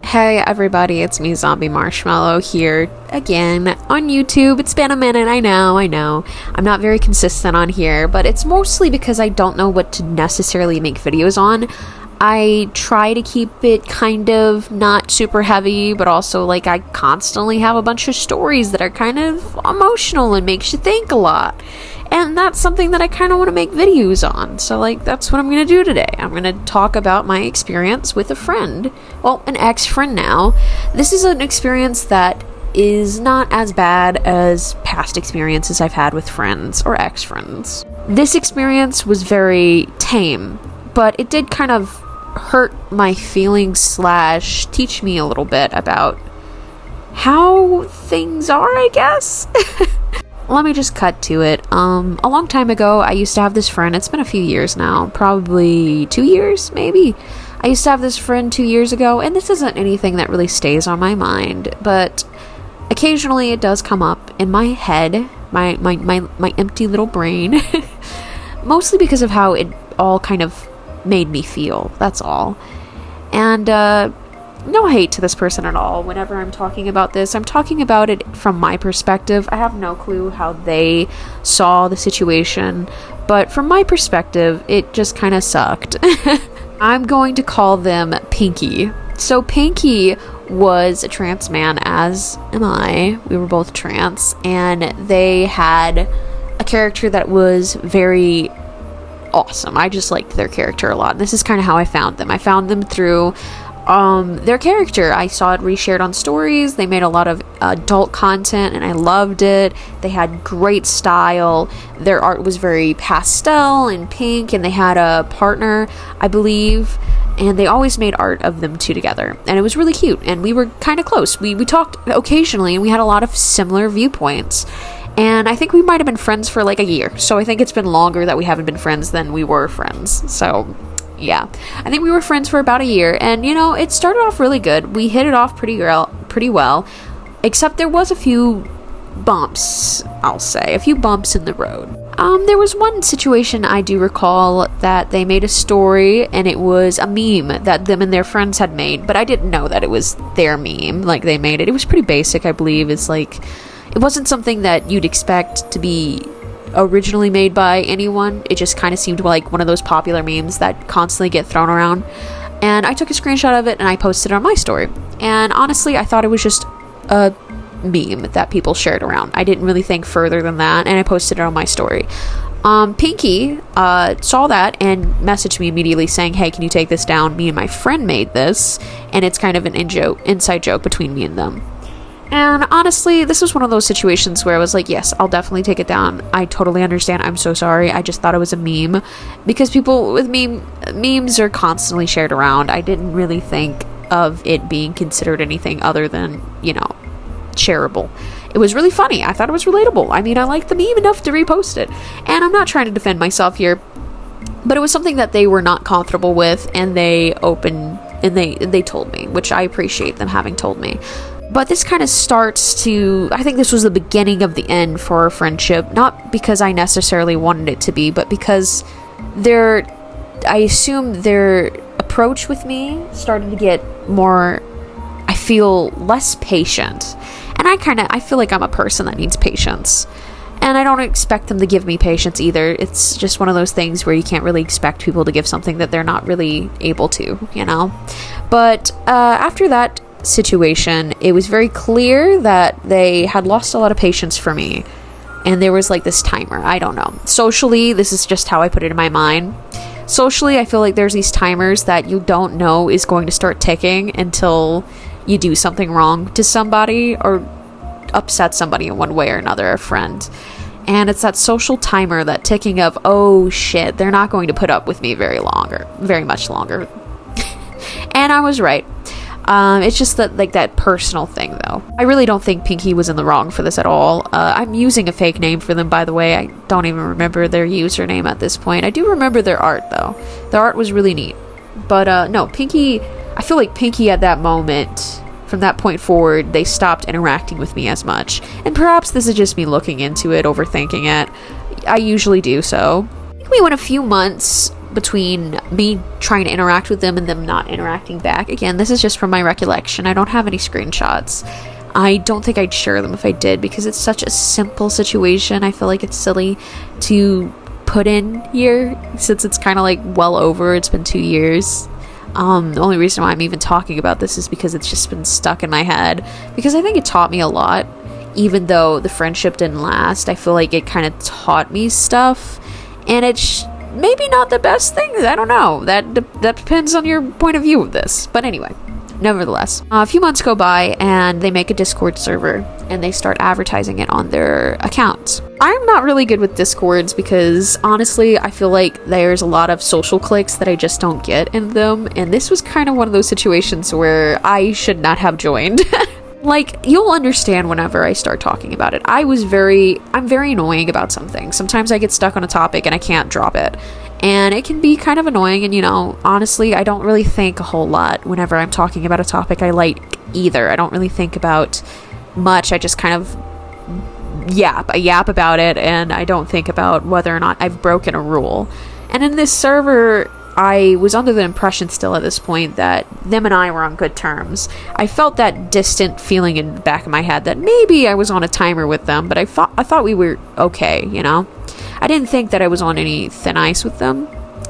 Hey everybody, it's me, Zombie Marshmallow, here again on YouTube. It's been a minute, I know. I'm not very consistent on here, but it's mostly because I don't know what to necessarily make videos on. I try to keep it kind of not super heavy, but also like I constantly have a bunch of stories that are kind of emotional and makes you think a lot. And that's something that I kind of want to make videos on. So like that's what I'm going to do today. I'm going to talk about my experience with a friend. Well, an ex-friend now. This is an experience that is not as bad as past experiences I've had with friends or ex-friends. This experience was very tame, but it did kind of hurt my feelings / teach me a little bit about how things are, I guess. Let me just cut to it. A long time ago, I used to have this friend. It's been a few years now, probably 2 years, maybe. I used to have this friend 2 years ago, and this isn't anything that really stays on my mind, but occasionally it does come up in my head, my empty little brain, mostly because of how it all kind of made me feel, that's all. And, no hate to this person at all. Whenever I'm talking about this, I'm talking about it from my perspective. I have no clue how they saw the situation, but from my perspective, it just kind of sucked. I'm going to call them Pinky. So Pinky was a trans man, as am I. We were both trans, and they had a character that was very awesome. I just liked their character a lot. And this is kind of how I found them. I found them through their character. I saw it reshared on stories. They made a lot of adult content and I loved it. They had great style. Their art was very pastel and pink, and they had a partner, I believe, and they always made art of them two together, and it was really cute, and we were kind of close. We talked occasionally, and we had a lot of similar viewpoints, and I think we might have been friends for like a year, so I think it's been longer that we haven't been friends than we were friends. So yeah, I think we were friends for about a year, and you know, it started off really good. We hit it off pretty well, except there was a few bumps, I'll say, a few bumps in the road. There was one situation I do recall that they made a story, and it was a meme that them and their friends had made, but I didn't know that it was their meme, like they made it. It was pretty basic, I believe. It's like, it wasn't something that you'd expect to be originally made by anyone. It just kind of seemed like one of those popular memes that constantly get thrown around, and I took a screenshot of it and I posted it on my story, and honestly I thought it was just a meme that people shared around. I didn't really think further than that, and I posted it on my story. Pinky saw that and messaged me immediately saying, hey, can you take this down? Me and my friend made this, and it's kind of an inside joke between me and them. And honestly, this was one of those situations where I was like, yes, I'll definitely take it down. I totally understand. I'm so sorry. I just thought it was a meme, because people with memes are constantly shared around. I didn't really think of it being considered anything other than, you know, shareable. It was really funny. I thought it was relatable. I mean, I liked the meme enough to repost it. And I'm not trying to defend myself here, but it was something that they were not comfortable with, and they told me, which I appreciate them having told me. But this kind of starts to, I think this was the beginning of the end for our friendship, not because I necessarily wanted it to be, but because I assume their approach with me started to get more, I feel, less patient. And I feel like I'm a person that needs patience. And I don't expect them to give me patience either. It's just one of those things where you can't really expect people to give something that they're not really able to, you know? But after that situation, it was very clear that they had lost a lot of patience for me, and there was like this timer. I don't know, socially, this is just how I put it in my mind. Socially, I feel like there's these timers that you don't know is going to start ticking until you do something wrong to somebody or upset somebody in one way or another, a friend, and it's that social timer, that ticking of, oh shit, they're not going to put up with me very much longer. And I was right. It's just that personal thing, though. I really don't think Pinky was in the wrong for this at all. I'm using a fake name for them, by the way. I don't even remember their username at this point. I do remember their art, though. Their art was really neat. But, no, Pinky, I feel like Pinky at that moment, from that point forward, they stopped interacting with me as much. And perhaps this is just me looking into it, overthinking it. I usually do so. We went a few months between me trying to interact with them and them not interacting back. Again, this is just from my recollection. I don't have any screenshots. I don't think I'd share them if I did, because it's such a simple situation. I feel like it's silly to put in here since it's kind of like well over. It's been 2 years. The only reason why I'm even talking about this is because it's just been stuck in my head, because I think it taught me a lot. Even though the friendship didn't last, I feel like it kind of taught me stuff, and it's maybe not the best thing. I don't know. That depends on your point of view of this. But anyway, nevertheless, a few months go by and they make a Discord server and they start advertising it on their account. I'm not really good with Discords because honestly, I feel like there's a lot of social cliques that I just don't get in them, and this was kind of one of those situations where I should not have joined. Like, you'll understand whenever I start talking about it. I'm very annoying about something. Sometimes I get stuck on a topic and I can't drop it. And it can be kind of annoying, and honestly, I don't really think a whole lot whenever I'm talking about a topic I like either. I don't really think about much. I just kind of yap. I yap about it, and I don't think about whether or not I've broken a rule. And in this server, I was under the impression still at this point that them and I were on good terms. I felt that distant feeling in the back of my head that maybe I was on a timer with them, but I thought we were okay, I didn't think that I was on any thin ice with them.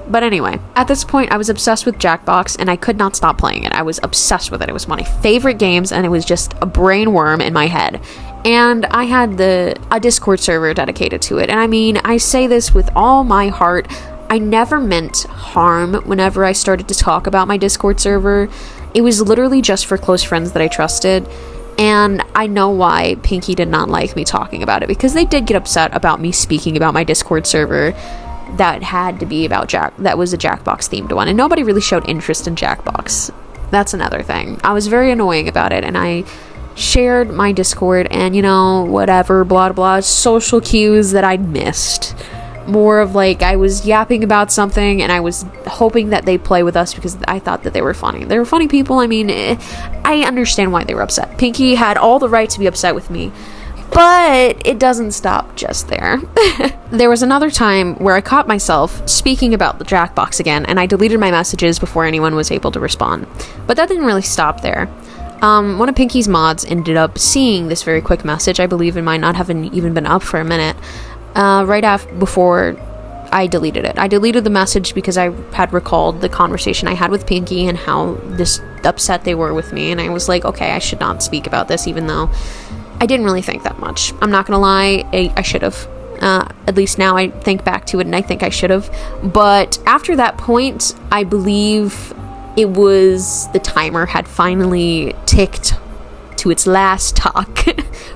But anyway, at this point I was obsessed with Jackbox and I could not stop playing it. I was obsessed with it. It was one of my favorite games and it was just a brain worm in my head. And I had a Discord server dedicated to it. And I mean, I say this with all my heart. I never meant harm whenever I started to talk about my Discord server. It was literally just for close friends that I trusted. And I know why Pinky did not like me talking about it, because they did get upset about me speaking about my Discord server that had to be about that was a Jackbox themed one. And nobody really showed interest in Jackbox. That's another thing. I was very annoying about it, and I shared my Discord and, whatever, blah, blah, social cues that I'd missed. More of like I was yapping about something and I was hoping that they play with us because I thought that they were funny. They were funny people. I mean, I understand why they were upset. Pinky had all the right to be upset with me, but it doesn't stop just there. There was another time where I caught myself speaking about the Jackbox again, and I deleted my messages before anyone was able to respond. But that didn't really stop there. One of Pinky's mods ended up seeing this very quick message. I believe it might not have even been up for a minute. Before I deleted it. I deleted the message because I had recalled the conversation I had with Pinky and how upset they were with me, and I was like, okay, I should not speak about this, even though I didn't really think that much. I'm not gonna lie, I should have. At least now I think back to it and I think I should have. But after that point, I believe it was the timer had finally ticked to its last talk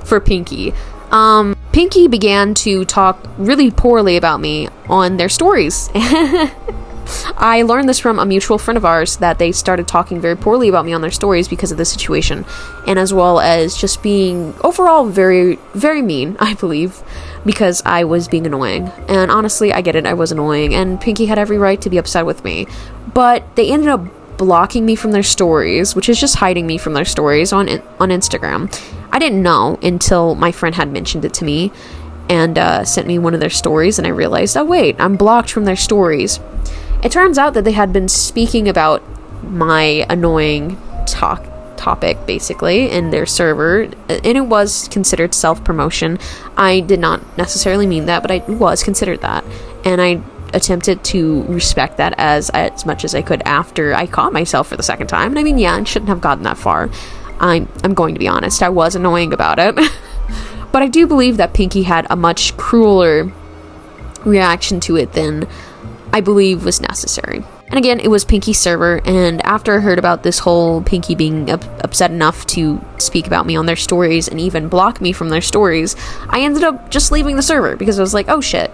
for Pinky. Pinky began to talk really poorly about me on their stories. I learned this from a mutual friend of ours, that they started talking very poorly about me on their stories because of the situation, and as well as just being overall very, very mean, I believe, because I was being annoying. And honestly, I get it, I was annoying, and Pinky had every right to be upset with me. But they ended up blocking me from their stories, which is just hiding me from their stories on Instagram. I didn't know until my friend had mentioned it to me and sent me one of their stories, and I realized, oh wait, I'm blocked from their stories. It turns out that they had been speaking about my annoying topic, basically, in their server, and it was considered self-promotion. I did not necessarily mean that, but it was considered that, and I attempted to respect that as much as I could after I caught myself for the second time. And I mean, yeah, I shouldn't have gotten that far. I'm going to be honest, I was annoying about it. But I do believe that Pinky had a much crueler reaction to it than I believe was necessary. And again, it was Pinky's server, and after I heard about this whole Pinky being upset enough to speak about me on their stories and even block me from their stories, I ended up just leaving the server because I was like, oh shit.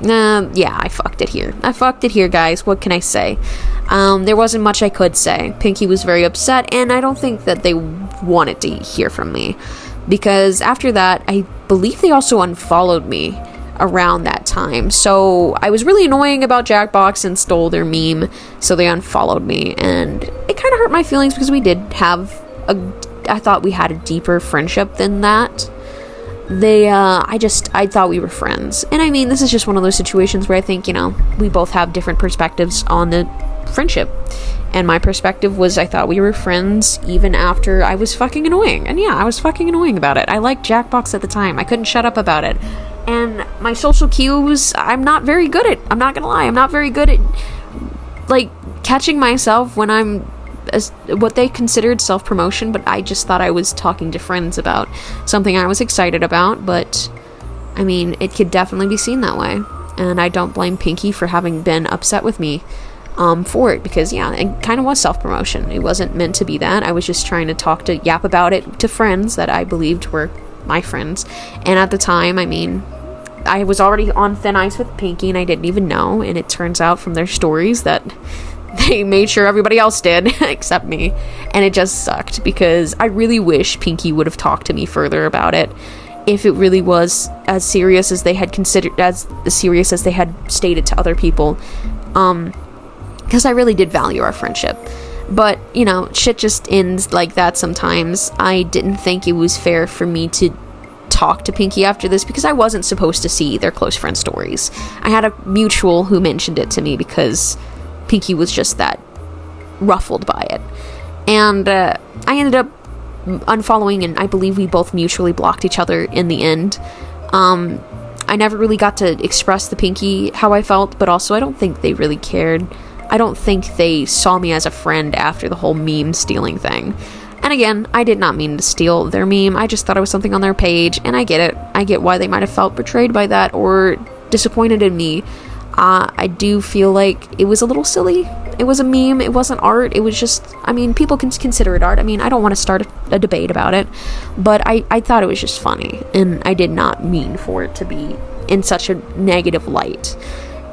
Yeah, I fucked it here, guys. What can I say? There wasn't much I could say. Pinky was very upset, and I don't think that they wanted to hear from me, because after that, I believe they also unfollowed me around that time. So I was really annoying about Jackbox and stole their meme, so they unfollowed me, and it kind of hurt my feelings because we did have I thought we had a deeper friendship than that. I thought we were friends. And I mean, this is just one of those situations where I think, we both have different perspectives on the friendship. And my perspective was I thought we were friends even after I was fucking annoying. And yeah, I was fucking annoying about it. I liked Jackbox at the time. I couldn't shut up about it. And my social cues, I'm not very good at. I'm not gonna lie. I'm not very good at, catching myself when I'm what they considered self-promotion, but I just thought I was talking to friends about something I was excited about. But I mean, it could definitely be seen that way, and I don't blame Pinky for having been upset with me for it, because yeah, it kind of was self-promotion. It wasn't meant to be that. I was just trying to yap about it to friends that I believed were my friends, and at the time, I mean, I was already on thin ice with Pinky, and I didn't even know, and it turns out from their stories that they made sure everybody else did except me, and it just sucked, because I really wish Pinky would have talked to me further about it if it really was as serious as they had considered, as serious as they had stated to other people, because I really did value our friendship. But shit just ends like that sometimes. I didn't think it was fair for me to talk to Pinky after this, because I wasn't supposed to see their close friend stories. I had a mutual who mentioned it to me because Pinky was just that ruffled by it, and I ended up unfollowing, and I believe we both mutually blocked each other in the end. I never really got to express to Pinky how I felt, but also I don't think they really cared. I don't think they saw me as a friend after the whole meme stealing thing. And again, I did not mean to steal their meme. I just thought it was something on their page, and I get it. I get why they might have felt betrayed by that or disappointed in me. I do feel like it was a little silly. It was a meme. It wasn't art. It was just, I mean, people can consider it art. I mean, I don't want to start a debate about it, but I thought it was just funny, and I did not mean for it to be in such a negative light.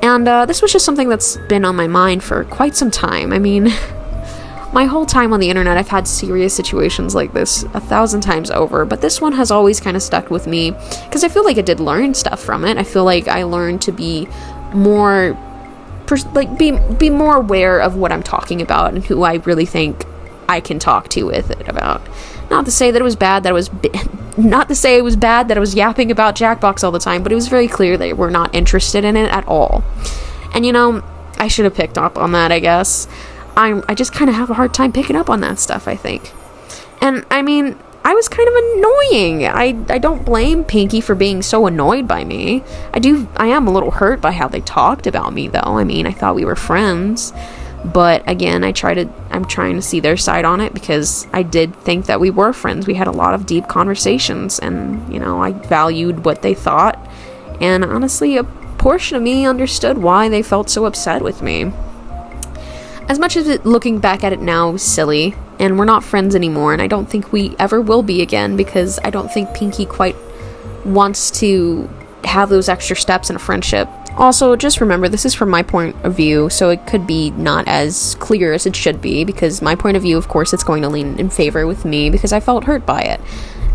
And this was just something that's been on my mind for quite some time. I mean, my whole time on the internet, I've had serious situations like this 1,000 times over, but this one has always kind of stuck with me, because I feel like I did learn stuff from it. I feel like I learned to be more be more aware of what I'm talking about and who I really think I can talk to with it about. Not to say that it was bad that I was not to say it was bad that I was yapping about Jackbox all the time, but it was very clear they were not interested in it at all. And I should have picked up on that, I guess. I just kind of have a hard time picking up on that stuff, I think. And I mean, I was kind of annoying. I don't blame Pinky for being so annoyed by me. I am a little hurt by how they talked about me, though. I mean, I thought we were friends. But again, I'm trying to see their side on it, because I did think that we were friends. We had a lot of deep conversations, and, I valued what they thought. And honestly, a portion of me understood why they felt so upset with me. As much as looking back at it now was silly, and we're not friends anymore, and I don't think we ever will be again, because I don't think Pinky quite wants to have those extra steps in a friendship. Also, just remember, this is from my point of view, so it could be not as clear as it should be, because my point of view, of course, it's going to lean in favor with me, because I felt hurt by it.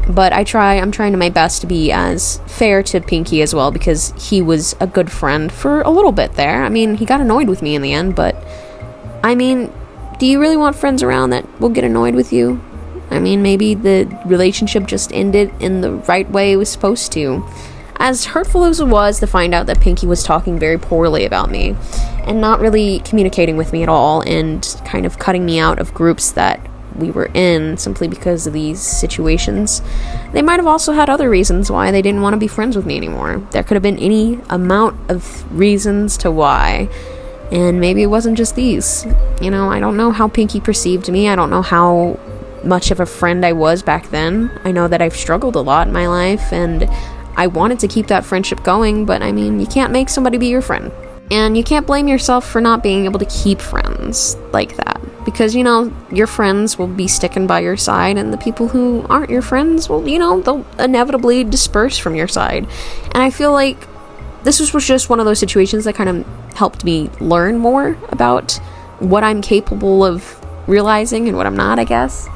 But I'm trying to my best to be as fair to Pinky as well, because he was a good friend for a little bit there. I mean, he got annoyed with me in the end, but I mean, do you really want friends around that will get annoyed with you? I mean, maybe the relationship just ended in the right way it was supposed to. As hurtful as it was to find out that Pinky was talking very poorly about me, and not really communicating with me at all, and kind of cutting me out of groups that we were in simply because of these situations, they might have also had other reasons why they didn't want to be friends with me anymore. There could have been any amount of reasons to why. And maybe it wasn't just these. I don't know how Pinky perceived me. I don't know how much of a friend I was back then. I know that I've struggled a lot in my life, and I wanted to keep that friendship going, but I mean, you can't make somebody be your friend. And you can't blame yourself for not being able to keep friends like that. Because, your friends will be sticking by your side, and the people who aren't your friends will, they'll inevitably disperse from your side. And I feel like this was just one of those situations that kind of helped me learn more about what I'm capable of realizing and what I'm not, I guess.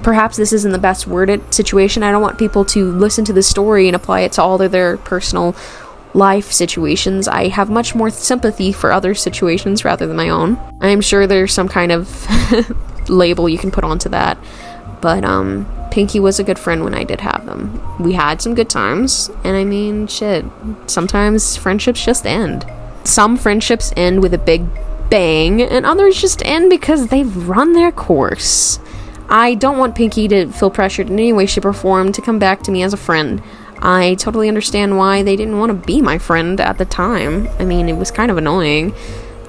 Perhaps this isn't the best worded situation. I don't want people to listen to this story and apply it to all of their personal life situations. I have much more sympathy for other situations rather than my own. I'm sure there's some kind of label you can put onto that. But Pinky was a good friend when I did have them. We had some good times, and I mean, shit, sometimes friendships just end. Some friendships end with a big bang, and others just end because they've run their course. I don't want Pinky to feel pressured in any way, shape, or form to come back to me as a friend. I totally understand why they didn't want to be my friend at the time. I mean, it was kind of annoying.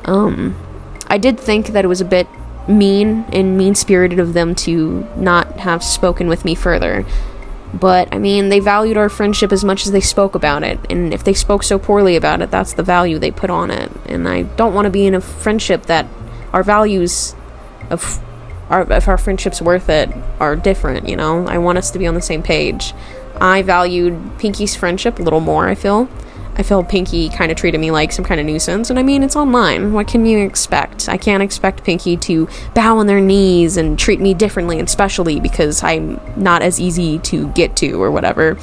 I did think that it was a bit mean and mean-spirited of them to not have spoken with me further. But, I mean, they valued our friendship as much as they spoke about it. And if they spoke so poorly about it, that's the value they put on it. And I don't want to be in a friendship that our values of if our friendship's worth it are different, you know? I want us to be on the same page. I valued Pinky's friendship a little more, I feel. I feel Pinky kind of treated me like some kind of nuisance, and I mean, it's online. What can you expect? I can't expect Pinky to bow on their knees and treat me differently and specially because I'm not as easy to get to or whatever.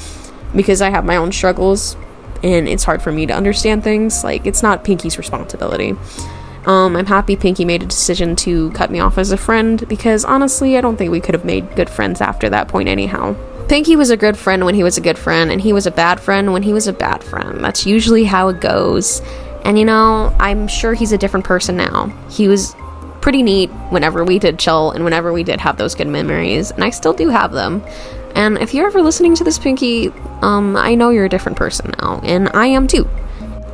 Because I have my own struggles, and it's hard for me to understand things. Like, it's not Pinky's responsibility. I'm happy Pinky made a decision to cut me off as a friend, because honestly, I don't think we could have made good friends after that point anyhow. Pinky was a good friend when he was a good friend, and he was a bad friend when he was a bad friend. That's usually how it goes. And you know, I'm sure he's a different person now. He was pretty neat whenever we did chill and whenever we did have those good memories, and I still do have them. And if you're ever listening to this, Pinky, I know you're a different person now, and I am too.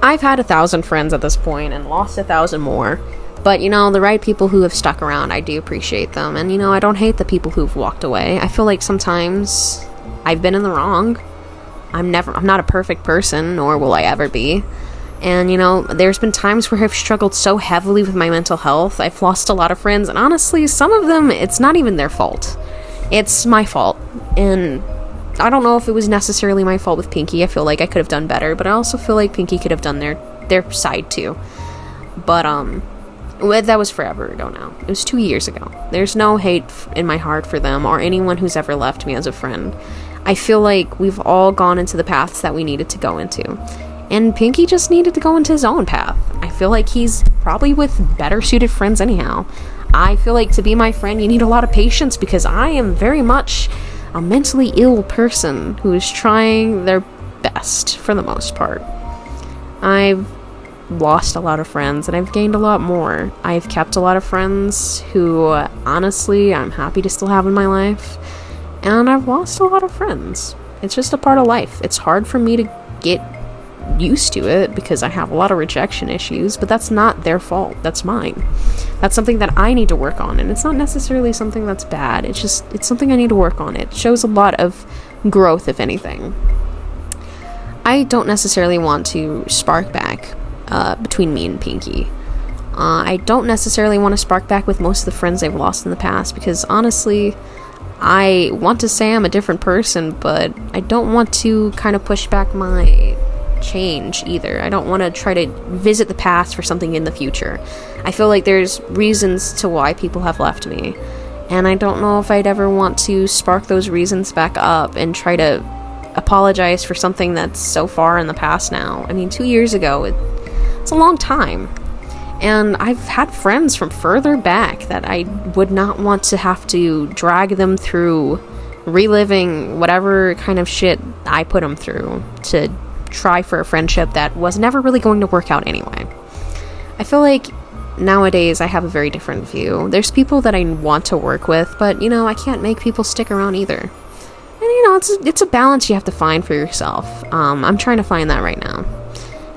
I've had 1,000 friends at this point and lost 1,000 more. But, you know, the right people who have stuck around, I do appreciate them. And, you know, I don't hate the people who've walked away. I feel like sometimes I've been in the wrong. I'm not a perfect person, nor will I ever be. And, you know, there's been times where I've struggled so heavily with my mental health. I've lost a lot of friends. And honestly, some of them, it's not even their fault. It's my fault. And I don't know if it was necessarily my fault with Pinky. I feel like I could have done better. But I also feel like Pinky could have done their side, too. But, that was forever ago now. It was 2 years ago. There's no hate in my heart for them or anyone who's ever left me as a friend. I feel like we've all gone into the paths that we needed to go into. And Pinky just needed to go into his own path. I feel like he's probably with better suited friends anyhow. I feel like to be my friend, you need a lot of patience because I am very much a mentally ill person who is trying their best for the most part. I've lost a lot of friends and I've gained a lot more. I've kept a lot of friends who honestly I'm happy to still have in my life, and I've lost a lot of friends. It's just a part of life. It's hard for me to get used to it because I have a lot of rejection issues, but that's not their fault. That's mine. That's something that I need to work on, and it's not necessarily something that's bad. It's something I need to work on. It shows a lot of growth, if anything. I don't necessarily want to spark back between me and Pinky. I don't necessarily want to spark back with most of the friends I've lost in the past because honestly, I want to say I'm a different person, but I don't want to kind of push back my change either. I don't want to try to visit the past for something in the future. I feel like there's reasons to why people have left me, and I don't know if I'd ever want to spark those reasons back up and try to apologize for something that's so far in the past now. I mean, 2 years ago, it's a long time. And I've had friends from further back that I would not want to have to drag them through reliving whatever kind of shit I put them through to try for a friendship that was never really going to work out anyway. I feel like nowadays I have a very different view. There's people that I want to work with, but, you know, I can't make people stick around either. And, you know, it's a balance you have to find for yourself. I'm trying to find that right now.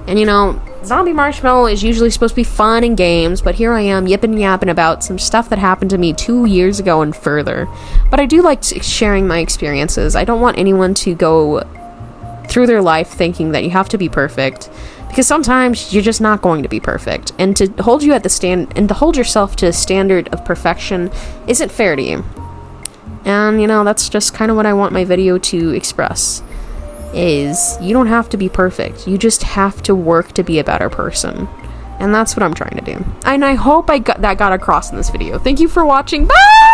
And, you know, Zombie Marshmallow is usually supposed to be fun and games, but here I am yipping yapping about some stuff that happened to me 2 years ago and further. But I do like sharing my experiences. I don't want anyone to go through their life thinking that you have to be perfect, because sometimes you're just not going to be perfect. And to hold yourself to a standard of perfection isn't fair to you. And, you know, that's just kind of what I want my video to express. Is you don't have to be perfect. You just have to work to be a better person. And that's what I'm trying to do. And I hope that got across in this video. Thank you for watching. Bye!